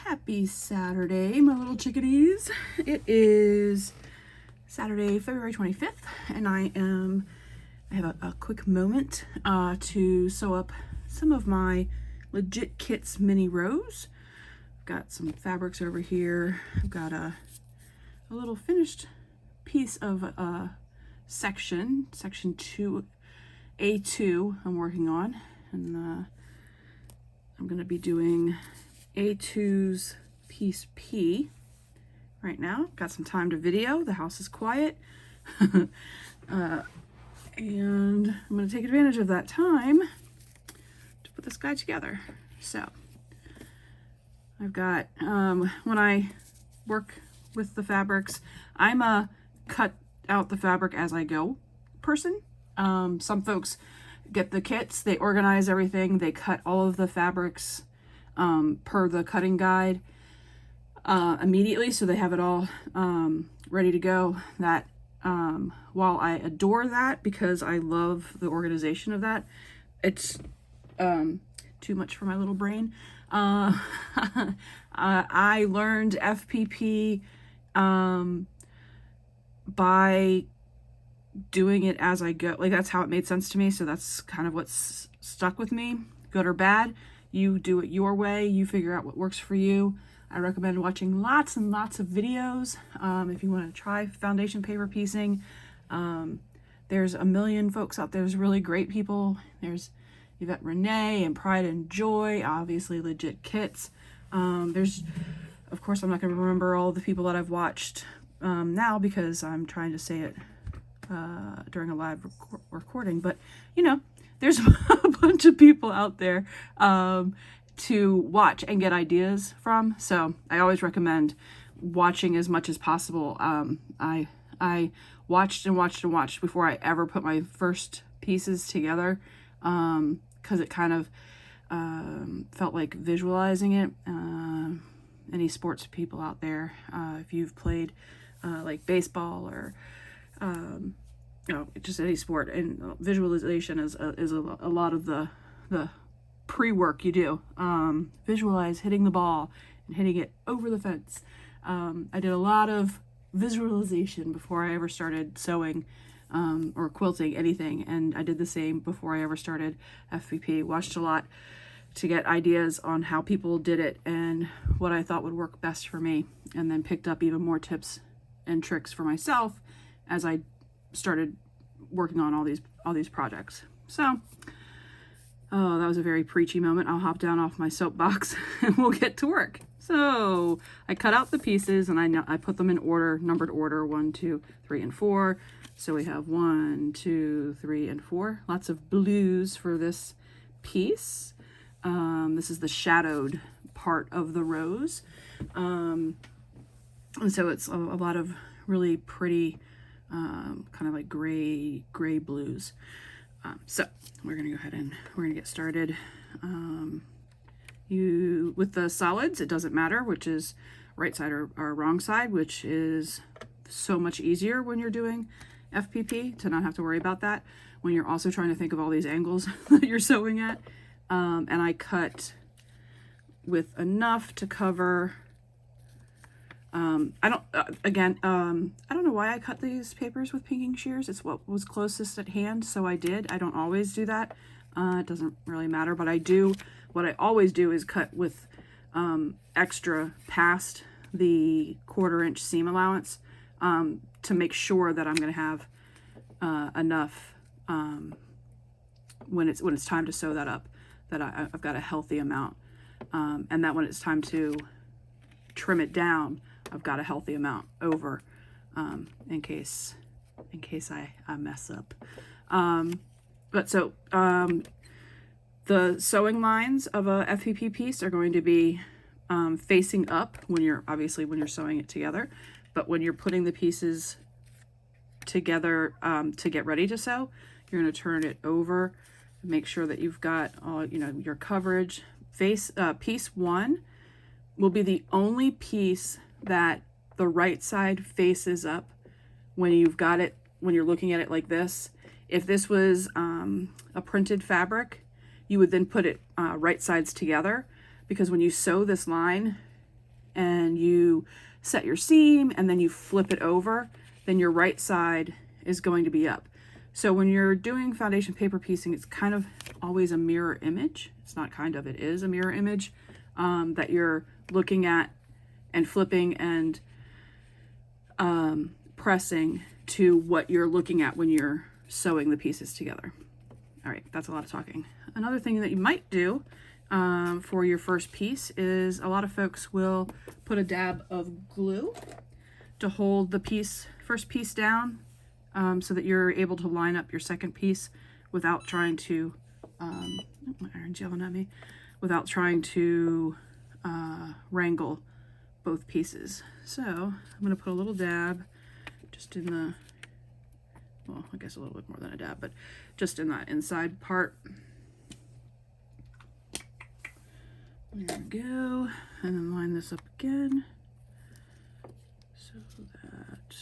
Happy Saturday, my little chickadees. It is Saturday, February 25th, and I have a quick moment to sew up some of my Legit Kits mini rows. I've got some fabrics over here. I've got a little finished piece of section 2, A2 I'm working on, and I'm going to be doing A2's piece P right now. Got some time to video. The house is quiet. And I'm going to take advantage of that time to put this guy together. So I've got, when I work with the fabrics, I'm a cut out the fabric as I go person. Some folks get the kits, they organize everything, they cut all of the fabrics per the cutting guide immediately, so they have it all ready to go. That while I adore that because I love the organization of that, it's too much for my little brain. I learned FPP by doing it as I go. Like, that's how it made sense to me, so that's kind of what's stuck with me. Good or bad, you do it your way, you figure out what works for you. I recommend watching lots and lots of videos if you want to try foundation paper piecing. There's a million folks out there. There's really great people. There's Yvette Renee and Pride and Joy, obviously Legit Kits. There's, of course, I'm not going to remember all the people that I've watched now because I'm trying to say it during a live recording, but you know, there's a bunch of people out there to watch and get ideas from, so I always recommend watching as much as possible. I watched and watched and watched before I ever put my first pieces together, because it kind of felt like visualizing it. Any sports people out there, if you've played like baseball or just any sport, and visualization is a lot of the pre-work you do. Visualize hitting the ball and hitting it over the fence. I did a lot of visualization before I ever started sewing or quilting anything, and I did the same before I ever started FPP. Watched a lot to get ideas on how people did it and what I thought would work best for me, and then picked up even more tips and tricks for myself as I started working on all these projects. So that was a very preachy moment. I'll hop down off my soapbox and we'll get to work. So I cut out the pieces and I put them in order, numbered order, 1, 2, 3, and 4. So we have 1, 2, 3, and 4. Lots of blues for this piece. This is the shadowed part of the rose. And so it's a lot of really pretty kind of like gray blues. So we're gonna go ahead and we're gonna get started. With the solids, it doesn't matter which is right side or wrong side, which is so much easier when you're doing FPP to not have to worry about that when you're also trying to think of all these angles that you're sewing at. And I cut with enough to cover. I don't know why I cut these papers with pinking shears. It's what was closest at hand, so I did. I don't always do that. It doesn't really matter, but what I always do is cut with extra past the 1/4 inch seam allowance to make sure that I'm going to have enough when it's time to sew that up, that I've got a healthy amount, and that when it's time to trim it down, I've got a healthy amount over, in case I mess up. But so the sewing lines of a FPP piece are going to be facing up when you're sewing it together, but when you're putting the pieces together to get ready to sew, you're going to turn it over, make sure that you've got all your coverage. Piece 1 will be the only piece that the right side faces up when you've got it, when you're looking at it like this. If this was a printed fabric, you would then put it right sides together, because when you sew this line, and you set your seam and then you flip it over, then your right side is going to be up. So when you're doing foundation paper piecing, it's kind of always a mirror image. It's not kind of, it is a mirror image that you're looking at and flipping and pressing to what you're looking at when you're sewing the pieces together. All right, that's a lot of talking. Another thing that you might do for your first piece is a lot of folks will put a dab of glue to hold the first piece down so that you're able to line up your second piece without trying to, my iron's yelling at me, without trying to wrangle both pieces. So I'm going to put a little dab just in the, well, I guess a little bit more than a dab, but just in that inside part. There we go. And then line this up again so that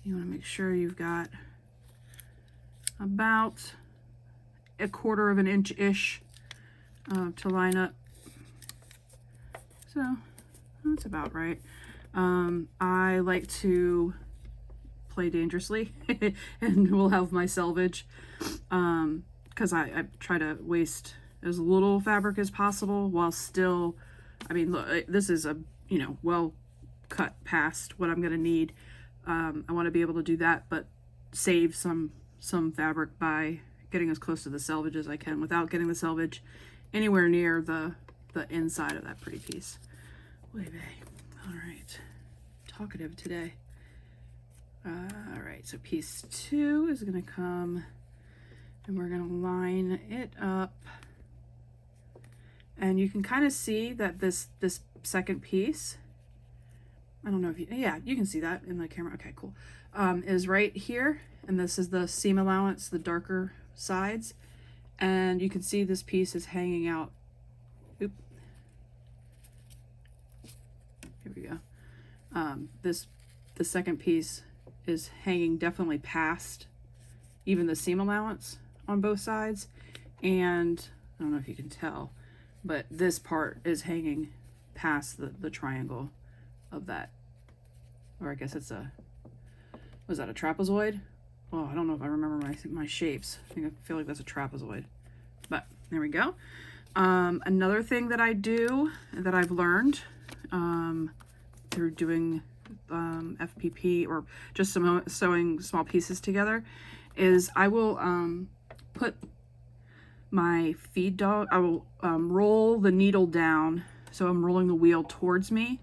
you want to make sure you've got about 1/4 of an inch-ish to line up. So that's about right. I like to play dangerously and we'll have my selvage because I try to waste as little fabric as possible while still, I mean, look, this is a, you know, well cut past what I'm going to need. I want to be able to do that, but save some fabric by getting as close to the selvage as I can without getting the selvage anywhere near the inside of that pretty piece. Way bae. All right, talkative today. All right, so piece 2 is going to come and we're going to line it up. And you can kind of see that this second piece, I don't know if you, yeah, you can see that in the camera. Okay, cool. Is right here. And this is the seam allowance, the darker sides. And you can see this piece is hanging out. Oop. Here we go. The second piece is hanging definitely past even the seam allowance on both sides. And I don't know if you can tell, but this part is hanging past the triangle of that, or I guess it's a, was that a trapezoid? Oh, I don't know if I remember my shapes. I feel like that's a trapezoid, but there we go. Another thing that I do that I've learned through doing FPP or just sewing small pieces together is I will put my feed dog, I will roll the needle down, so I'm rolling the wheel towards me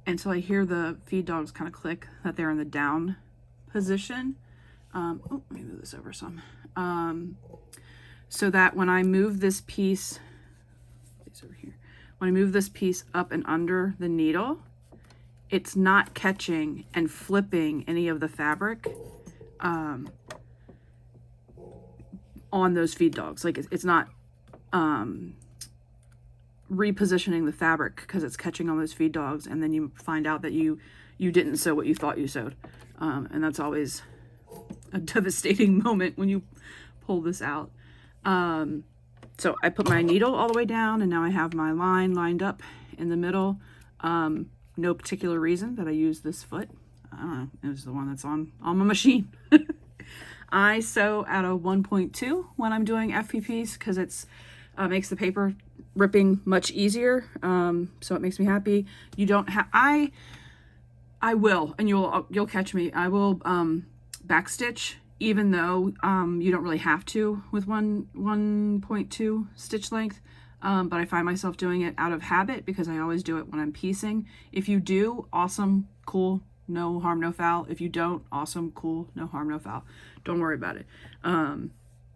until I hear the feed dogs kind of click that they're in the down position. Oh, let me move this over some. So that when I move this piece, it's over here, when I move this piece up and under the needle, it's not catching and flipping any of the fabric on those feed dogs. Like it's not repositioning the fabric because it's catching on those feed dogs, and then you find out that you didn't sew what you thought you sewed, and that's always a devastating moment when you pull this out. So I put my needle all the way down, and now I have my line lined up in the middle. No particular reason that I use this foot. I don't know, it was the one that's on my machine. I sew at a 1.2 when I'm doing FPPs because it's makes the paper ripping much easier. So it makes me happy. You don't have, I will, and you'll catch me, I will backstitch, even though you don't really have to with 1.2 stitch length. But I find myself doing it out of habit because I always do it when I'm piecing. If you do, awesome, cool, no harm, no foul. If you don't, awesome, cool, no harm, no foul. Don't worry about it.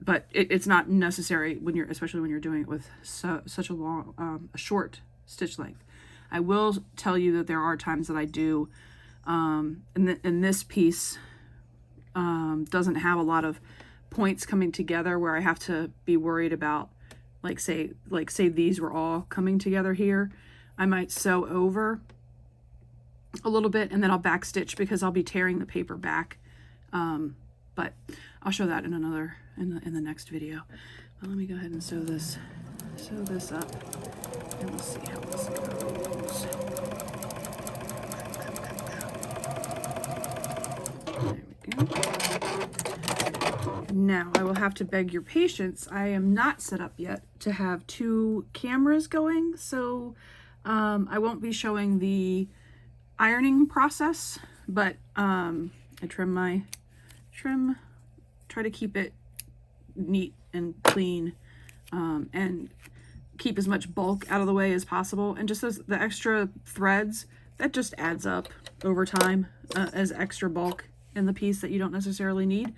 But it's not necessary when you're, especially when you're doing it with such a long, a short stitch length. I will tell you that there are times that I do, and this piece doesn't have a lot of points coming together where I have to be worried about, like say these were all coming together here. I might sew over a little bit and then I'll backstitch because I'll be tearing the paper back. But I'll show that in another, in the next video. But let me go ahead and sew this up. And we'll see how this goes. There we go. Now I will have to beg your patience. I am not set up yet to have 2 cameras going, so I won't be showing the ironing process, but I try to keep it neat and clean, and keep as much bulk out of the way as possible. And just the extra threads, that just adds up over time as extra bulk in the piece that you don't necessarily need.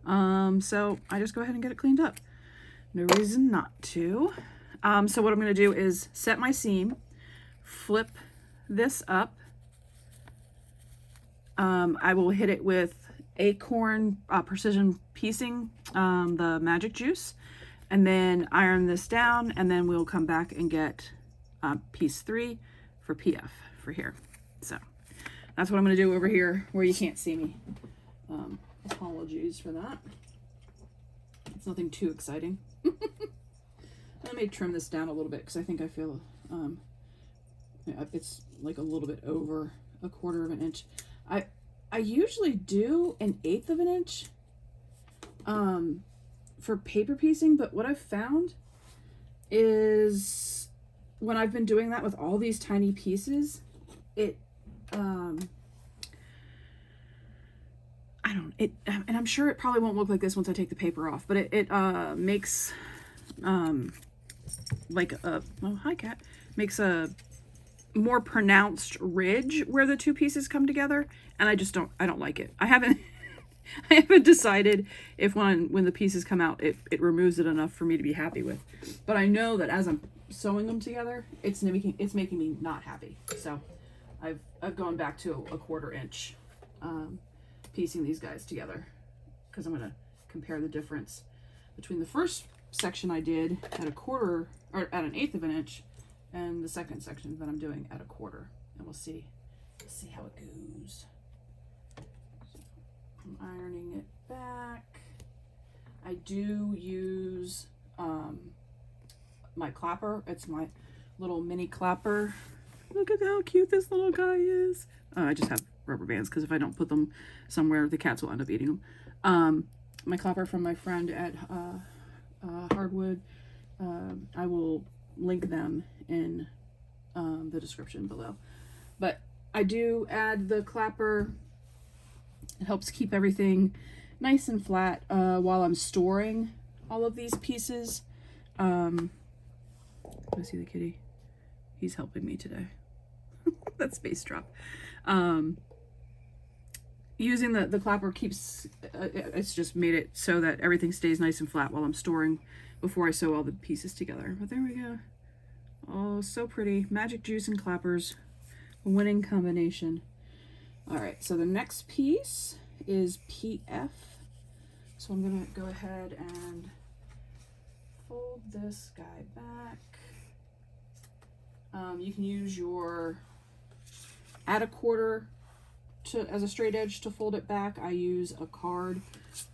So I just go ahead and get it cleaned up. No reason not to. So what I'm going to do is set my seam, flip this up. I will hit it with Acorn Precision Piecing, the Magic Juice, and then iron this down, and then we'll come back and get piece 3 for PF for here. So that's what I'm going to do over here where you can't see me. Apologies for that. It's nothing too exciting. I may trim this down a little bit because I think I feel it's like a little bit over 1/4 of an inch. I usually do 1/8 of an inch for paper piecing, but what I've found is when I've been doing that with all these tiny pieces, and I'm sure it probably won't look like this once I take the paper off, but it makes like a, oh, hi cat, makes a more pronounced ridge where the 2 pieces come together, and I don't like it. I haven't decided if when the pieces come out it removes it enough for me to be happy with, but I know that as I'm sewing them together it's making me not happy. So I've gone back to a 1/4 inch piecing these guys together, because I'm going to compare the difference between the first section I did at 1/4 or at 1/8 of an inch and the second section that I'm doing at 1/4, and we'll see how it goes. So I'm ironing it back. I do use my clapper. It's my little mini clapper. Look at how cute this little guy is. I just have rubber bands because if I don't put them somewhere, the cats will end up eating them. My clapper from my friend at Hardwood. I will link them in the description below. But I do add the clapper. It helps keep everything nice and flat while I'm storing all of these pieces. I see the kitty. He's helping me today. That space drop. Using the clapper keeps, it's just made it so that everything stays nice and flat while I'm storing before I sew all the pieces together. But there we go. Oh, so pretty. Magic Juice and clappers. A winning combination. All right, so the next piece is PF. So I'm gonna go ahead and fold this guy back. You can use your add 1/4 as a straight edge to fold it back. I use a card,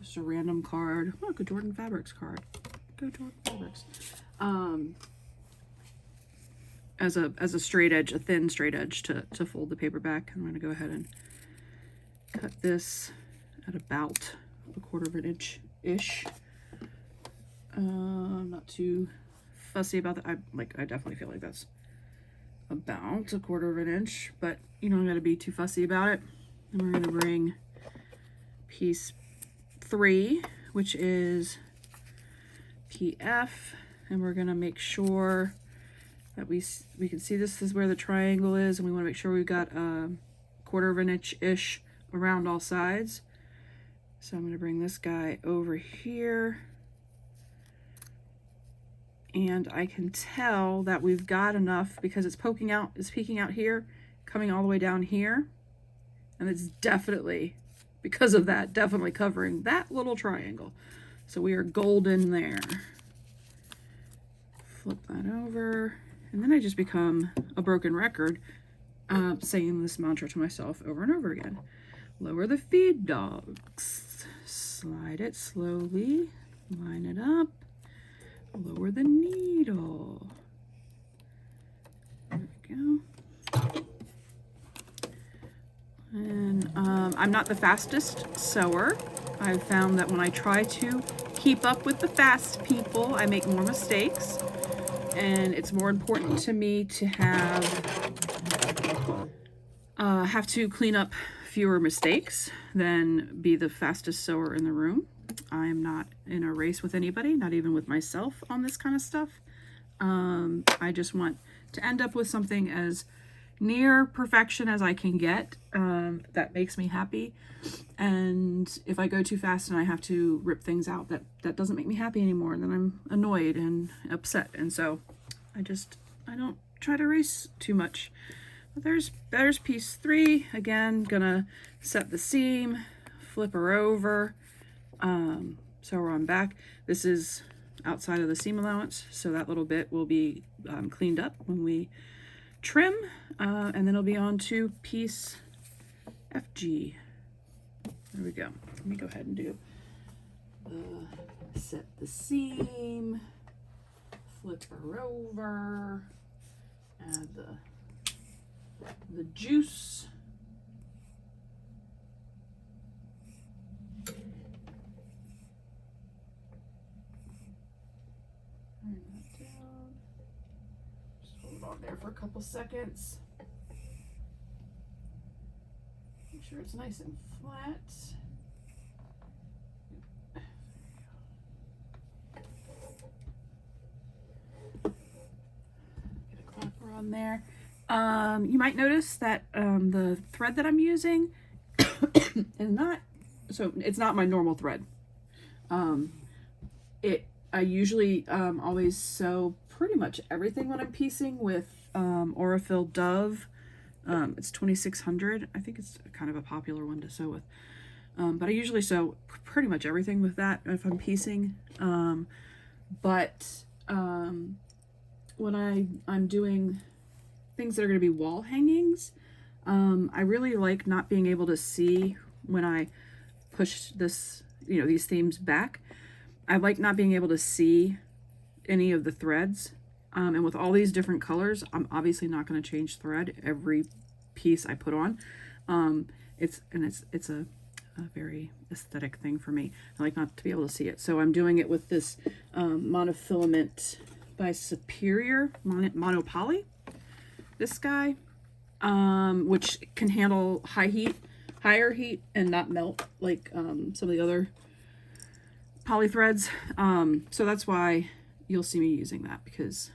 just a random card. Oh, good Jordan Fabrics card. Go Jordan Fabrics. As a straight edge, a thin straight edge to fold the paper back. I'm going to go ahead and cut this at about 1/4 of an inch-ish. I'm not too fussy about that. I definitely feel like that's about 1/4 of an inch, but you don't got to be too fussy about it. And we're going to bring piece 3, which is PF, and we're going to make sure that we can see this is where the triangle is, and we want to make sure we've got a 1/4 of an inch-ish around all sides. So I'm going to bring this guy over here, and I can tell that we've got enough because it's peeking out here, coming all the way down here, and it's definitely, because of that, definitely covering that little triangle. So we are golden there. Flip that over, and then I just become a broken record saying this mantra to myself over and over again. Lower the feed dogs. Slide it slowly. Line it up. Lower the needle. I'm not the fastest sewer. I've found that when I try to keep up with the fast people, I make more mistakes. And it's more important to me to have to clean up fewer mistakes than be the fastest sewer in the room. I'm not in a race with anybody, not even with myself on this kind of stuff. I just want to end up with something as near perfection as I can get, that makes me happy. And if I go too fast and I have to rip things out, that doesn't make me happy anymore. Then I'm annoyed and upset. And so I don't try to race too much. But there's piece 3. Again, gonna set the seam, flip her over, sew her on back. This is outside of the seam allowance, so that little bit will be cleaned up when we trim, and then it'll be on to piece FG. There we go. Let me go ahead and do set the seam, flip her over, add the juice. Turn that down. Just hold it on there for a couple seconds. Make sure it's nice and flat. Get a clapper on there. You might notice that the thread that I'm using is it's not my normal thread. I usually always sew pretty much everything when I'm piecing with Aurifil Dove. It's 2600. I think it's kind of a popular one to sew with. But I usually sew pretty much everything with that if I'm piecing. But when I'm doing things that are going to be wall hangings, I really like not being able to see when I push this, these themes back. I like not being able to see any of the threads. And with all these different colors, I'm obviously not going to change thread every piece I put on. It's a very aesthetic thing for me. I like not to be able to see it. So I'm doing it with this monofilament by Superior Monopoly. This guy, which can handle higher heat and not melt like some of the other poly threads. So that's why you'll see me using that, because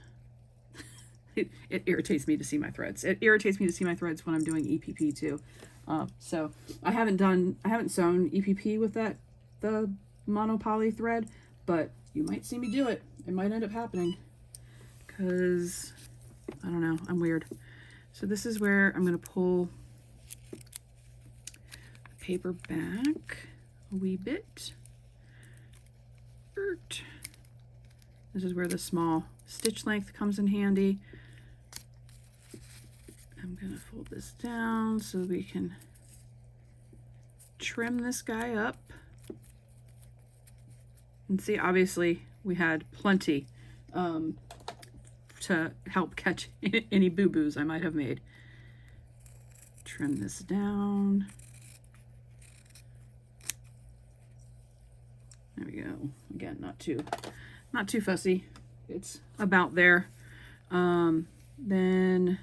it irritates me to see my threads. It irritates me to see my threads when I'm doing EPP too. So I haven't sewn EPP with the monopoly thread, but you might see me do it. It might end up happening because I don't know, I'm weird. So this is where I'm going to pull the paper back a wee bit. This is where the small stitch length comes in handy. I'm going to fold this down so we can trim this guy up. And see, obviously we had plenty to help catch any boo-boos I might have made. Trim this down. There we go. Again, not too fussy. It's about there. Then,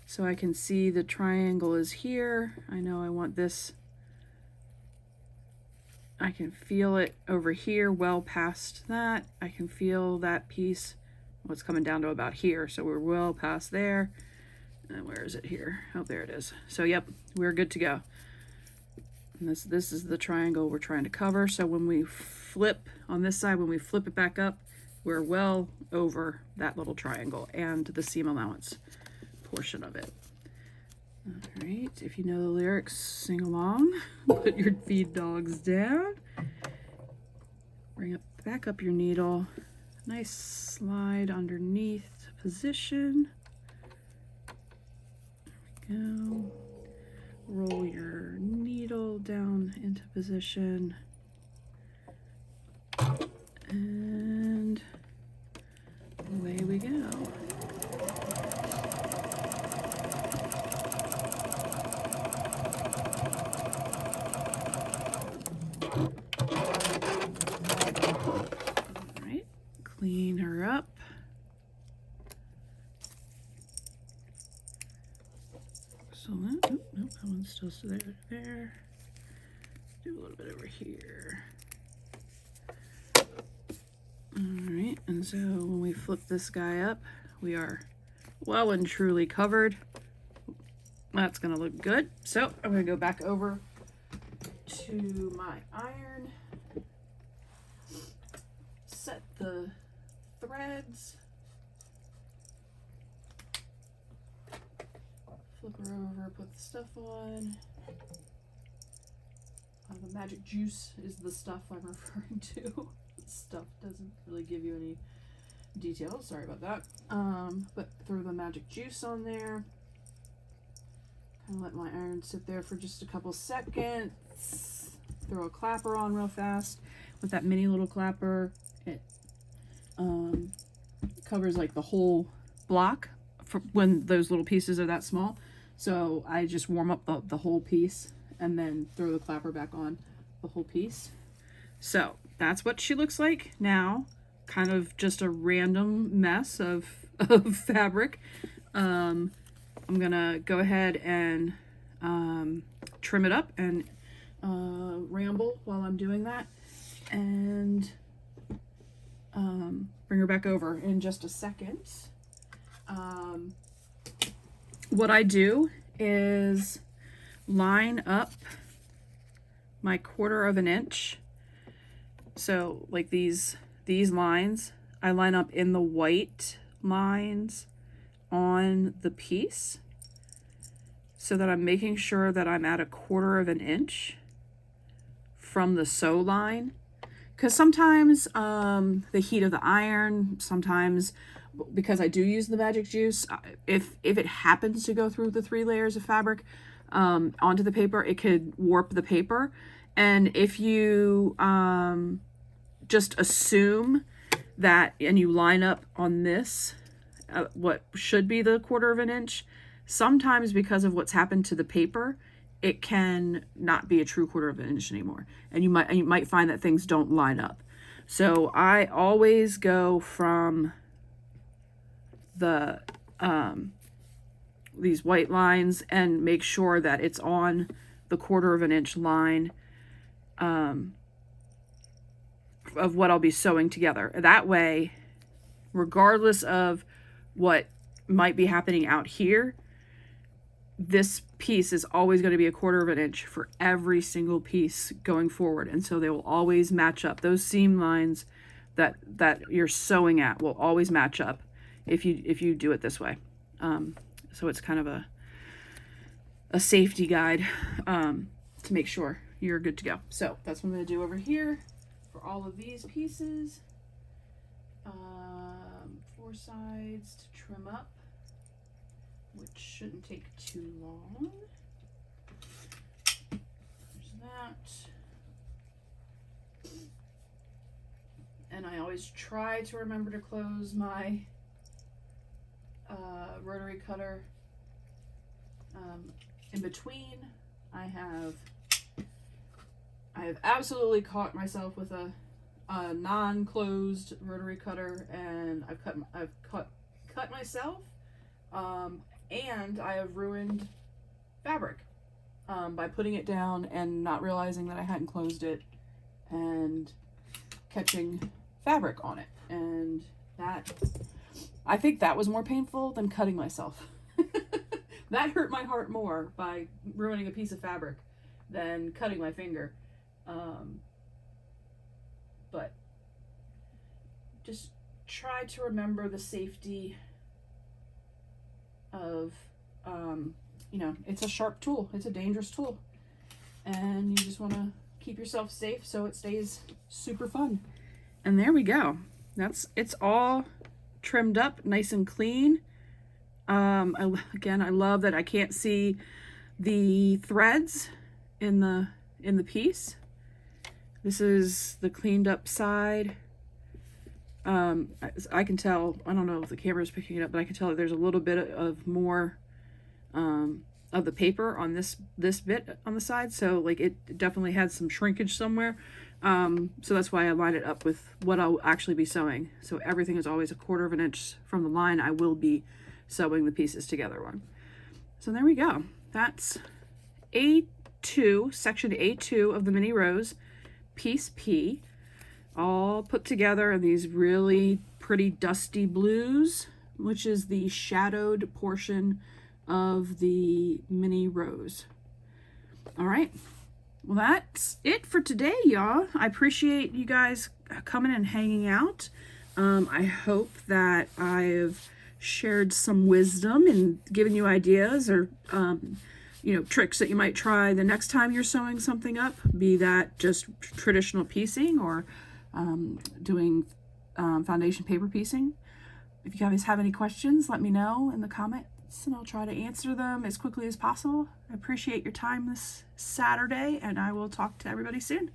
so I can see the triangle is here. I know I want this. I can feel it over here, well past that. I can feel that piece. What's coming down to about here. So we're well past there. And where is it here? Oh, there it is. So yep, we're good to go. And this is the triangle we're trying to cover. So when we flip on this side, when we flip it back up, we're well over that little triangle and the seam allowance portion of it. All right, if you know the lyrics, sing along. Put your feed dogs down. Bring up, back up your needle. Nice slide underneath position. There we go. Roll your needle down into position. And away we go. her up. So that, nope, that one's still there. Do a little bit over here. Alright, and so when we flip this guy up, we are well and truly covered. That's going to look good. So I'm going to go back over to my iron, set the threads, flip her over, put the stuff on. The magic juice is the stuff I'm referring to. Stuff doesn't really give you any details, sorry about that. But throw the magic juice on there. Kind of let my iron sit there for just a couple seconds. Throw a clapper on real fast. With that mini little clapper, it covers like the whole block for when those little pieces are that small. So I just warm up the whole piece and then throw the clapper back on the whole piece. So that's what she looks like now. Kind of just a random mess of fabric. I'm gonna go ahead and trim it up and ramble while I'm doing that, and bring her back over in just a second. What I do is line up my 1/4 of an inch. So like these lines, I line up in the white lines on the piece so that I'm making sure that I'm at a 1/4 of an inch from the sew line. Because sometimes the heat of the iron, sometimes because I do use the magic juice, if it happens to go through the 3 layers of fabric onto the paper, it could warp the paper. And if you just assume that, and you line up on this, what should be the 1/4 of an inch, sometimes because of what's happened to the paper, it can not be a true 1/4 of an inch anymore. And you might find that things don't line up. So I always go from the these white lines and make sure that it's on the 1/4 of an inch line of what I'll be sewing together. That way, regardless of what might be happening out here, this piece is always going to be a 1/4 of an inch for every single piece going forward. And so they will always match up. Those seam lines that you're sewing at will always match up if you do it this way. So it's kind of a safety guide to make sure you're good to go. So that's what I'm going to do over here for all of these pieces. 4 sides to trim up, which shouldn't take too long. There's that. And I always try to remember to close my rotary cutter. In between, I have absolutely caught myself with a non-closed rotary cutter, and I've cut myself, and I have ruined fabric by putting it down and not realizing that I hadn't closed it and catching fabric on it. And that, I think that was more painful than cutting myself. That hurt my heart more by ruining a piece of fabric than cutting my finger. But just try to remember the safety of, you know, it's a sharp tool. It's a dangerous tool. And you just want to keep yourself safe so it stays super fun. And there we go. It's all trimmed up nice and clean. Again, I love that I can't see the threads in the piece. This is the cleaned up side. I can tell, I don't know if the camera is picking it up, but I can tell that there's a little bit of more of the paper on this bit on the side. So like it definitely had some shrinkage somewhere. So that's why I line it up with what I'll actually be sewing. So everything is always 1/4 of an inch from the line I will be sewing the pieces together on. So there we go. That's A2, section A2 of the mini rose, piece P, all put together in these really pretty dusty blues, which is the shadowed portion of the mini rose. All right. Well, that's it for today, y'all. I appreciate you guys coming and hanging out. I hope that I've shared some wisdom and given you ideas or, you know, tricks that you might try the next time you're sewing something up, be that just traditional piecing or doing foundation paper piecing. If you guys have any questions, let me know in the comments and I'll try to answer them as quickly as possible. I appreciate your time this Saturday, and I will talk to everybody soon.